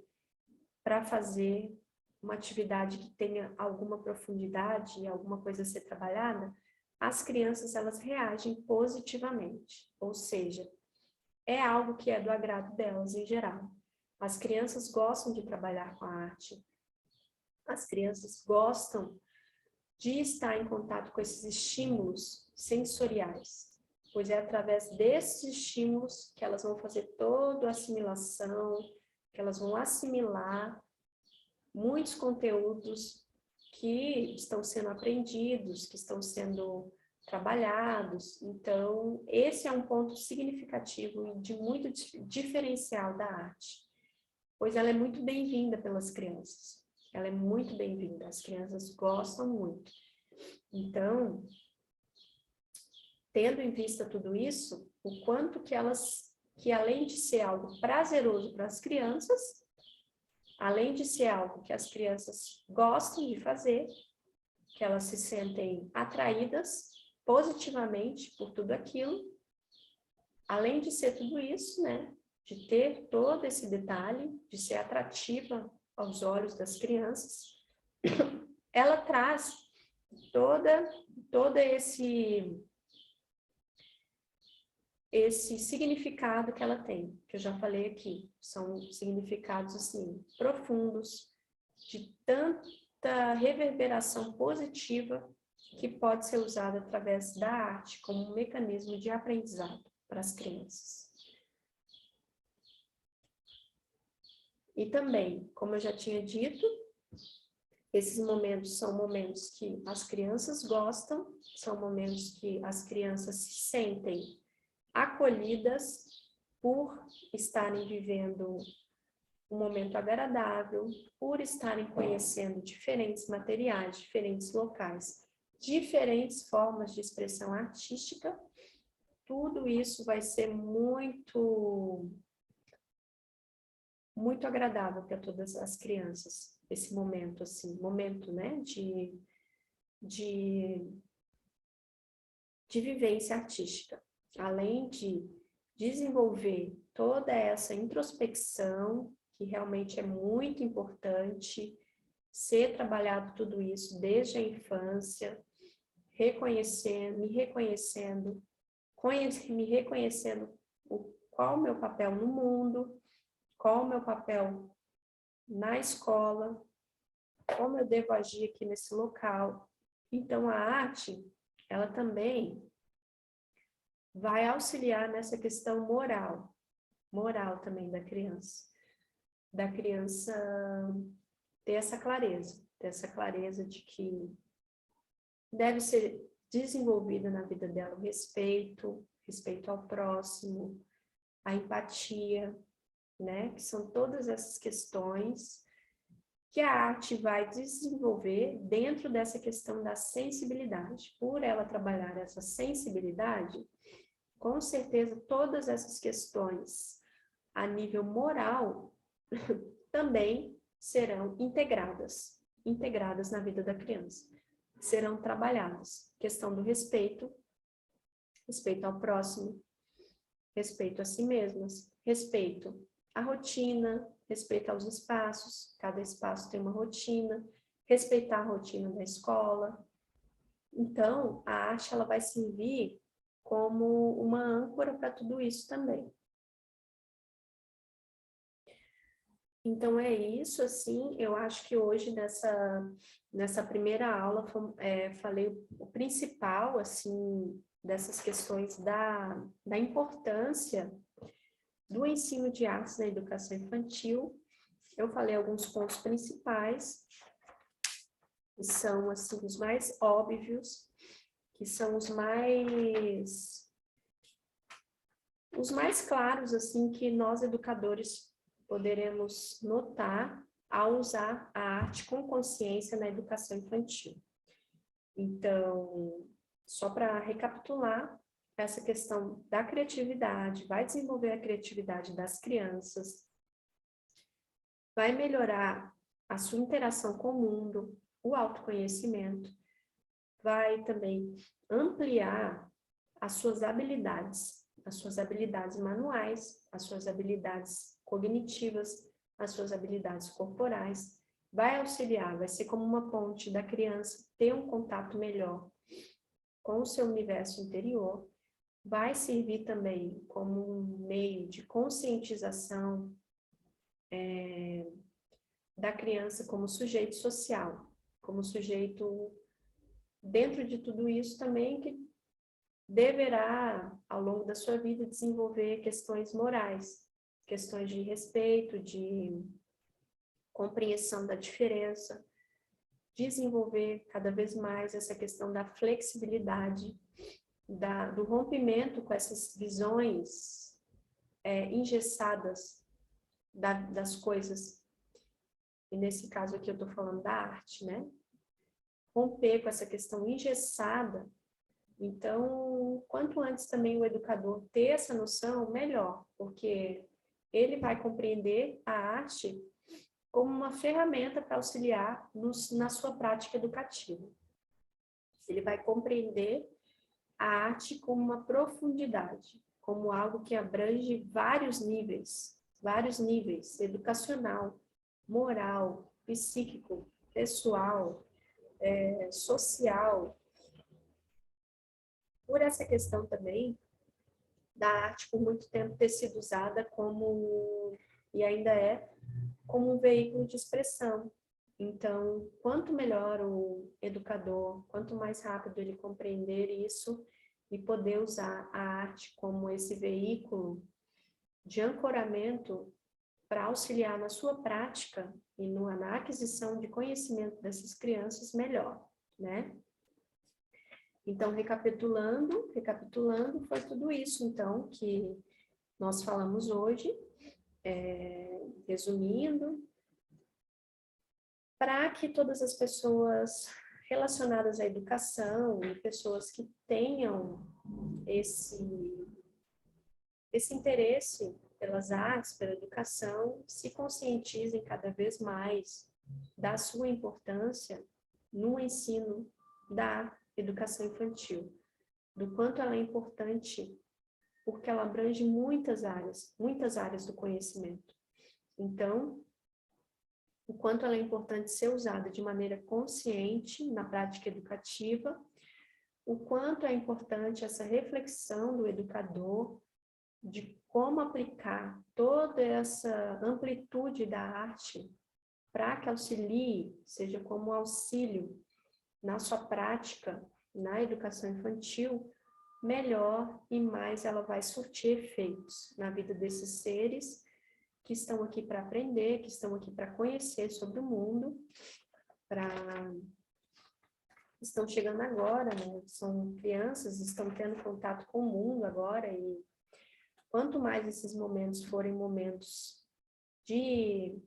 para fazer, uma atividade que tenha alguma profundidade, alguma coisa a ser trabalhada, as crianças, elas reagem positivamente, ou seja, é algo que é do agrado delas em geral. As crianças gostam de trabalhar com a arte, as crianças gostam de estar em contato com esses estímulos sensoriais, pois é através desses estímulos que elas vão fazer toda a assimilação, que elas vão assimilar muitos conteúdos que estão sendo aprendidos, que estão sendo trabalhados. Então, esse é um ponto significativo e de muito diferencial da arte, pois ela é muito bem-vinda pelas crianças. Ela é muito bem-vinda, as crianças gostam muito. Então, tendo em vista tudo isso, o quanto que além de ser algo prazeroso para as crianças, além de ser algo que as crianças gostam de fazer, que elas se sentem atraídas positivamente por tudo aquilo, além de ser tudo isso, né, de ter todo esse detalhe, de ser atrativa aos olhos das crianças, ela traz todo esse significado que ela tem, que eu já falei aqui. São significados, assim, profundos, de tanta reverberação positiva que pode ser usada através da arte como um mecanismo de aprendizado para as crianças. E também, como eu já tinha dito, esses momentos são momentos que as crianças gostam, são momentos que as crianças se sentem acolhidas por estarem vivendo um momento agradável, por estarem conhecendo diferentes materiais, diferentes locais, diferentes formas de expressão artística. Tudo isso vai ser muito agradável para todas as crianças, esse momento, assim, momento, né, de vivência artística. Além de desenvolver toda essa introspecção, que realmente é muito importante, ser trabalhado tudo isso desde a infância, me reconhecendo qual o meu papel no mundo, qual o meu papel na escola, como eu devo agir aqui nesse local. Então, a arte, ela também vai auxiliar nessa questão moral também da criança ter essa clareza de que deve ser desenvolvida na vida dela o respeito ao próximo, a empatia, né? Que são todas essas questões que a arte vai desenvolver dentro dessa questão da sensibilidade. Por ela trabalhar essa sensibilidade, com certeza todas essas questões a nível moral também serão integradas na vida da criança. Serão trabalhadas. Questão do respeito ao próximo, respeito a si mesmas, respeito à rotina, respeito aos espaços, cada espaço tem uma rotina, respeitar a rotina da escola. Então, a arte ela vai servir como uma âncora para tudo isso também. Então, é isso, assim, eu acho que hoje nessa primeira aula falei o principal, assim, dessas questões da importância do ensino de artes na educação infantil. Eu falei alguns pontos principais, que são, assim, os mais óbvios, que são os mais claros, assim, que nós educadores poderemos notar ao usar a arte com consciência na educação infantil. Então, só para recapitular, essa questão da criatividade, vai desenvolver a criatividade das crianças, vai melhorar a sua interação com o mundo, o autoconhecimento, vai também ampliar as suas habilidades manuais, as suas habilidades cognitivas, as suas habilidades corporais, vai auxiliar, vai ser como uma ponte da criança ter um contato melhor com o seu universo interior, vai servir também como um meio de conscientização da criança como sujeito social, como sujeito dentro de tudo isso também que deverá, ao longo da sua vida, desenvolver questões morais, questões de respeito, de compreensão da diferença, desenvolver cada vez mais essa questão da flexibilidade, do rompimento com essas visões engessadas das coisas. E nesse caso aqui eu estou falando da arte, né? Romper com essa questão engessada. Então, quanto antes também o educador ter essa noção, melhor, porque ele vai compreender a arte como uma ferramenta para auxiliar na sua prática educativa. Ele vai compreender a arte como uma profundidade, como algo que abrange vários níveis, educacional, moral, psíquico, pessoal, social. Por essa questão também da arte por muito tempo ter sido usada como, e ainda é, como um veículo de expressão. Então, quanto melhor o educador, quanto mais rápido ele compreender isso e poder usar a arte como esse veículo de ancoramento para auxiliar na sua prática e na aquisição de conhecimento dessas crianças, melhor, né? Então, recapitulando, foi tudo isso, então, que nós falamos hoje, resumindo, para que todas as pessoas relacionadas à educação e pessoas que tenham esse interesse pelas artes, pela educação, se conscientizem cada vez mais da sua importância no ensino da educação infantil, do quanto ela é importante, porque ela abrange muitas áreas do conhecimento. Então, o quanto ela é importante ser usada de maneira consciente na prática educativa, o quanto é importante essa reflexão do educador de como aplicar toda essa amplitude da arte para que auxilie, seja como auxílio na sua prática, na educação infantil, melhor e mais ela vai surtir efeitos na vida desses seres que estão aqui para aprender, que estão aqui para conhecer sobre o mundo, estão chegando agora, né? São crianças, estão tendo contato com o mundo agora, e quanto mais esses momentos forem momentos de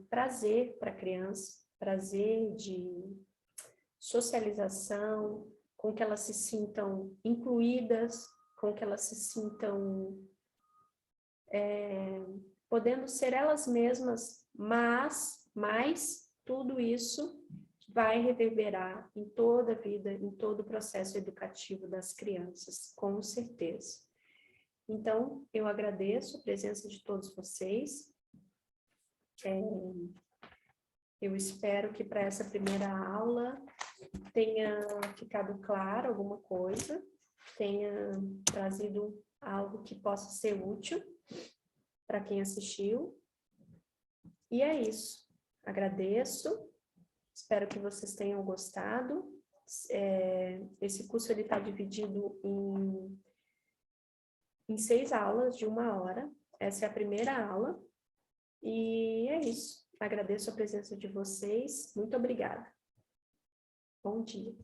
prazer para a criança, prazer de socialização, com que elas se sintam incluídas, com que elas se sintam podendo ser elas mesmas, mas tudo isso vai reverberar em toda a vida, em todo o processo educativo das crianças, com certeza. Então, eu agradeço a presença de todos vocês. Eu espero que para essa primeira aula tenha ficado claro alguma coisa, tenha trazido algo que possa ser útil para quem assistiu. E é isso. Agradeço. Espero que vocês tenham gostado. Esse curso está dividido em 6 aulas de 1 hora. Essa é a primeira aula. E é isso. Agradeço a presença de vocês. Muito obrigada. Bom dia.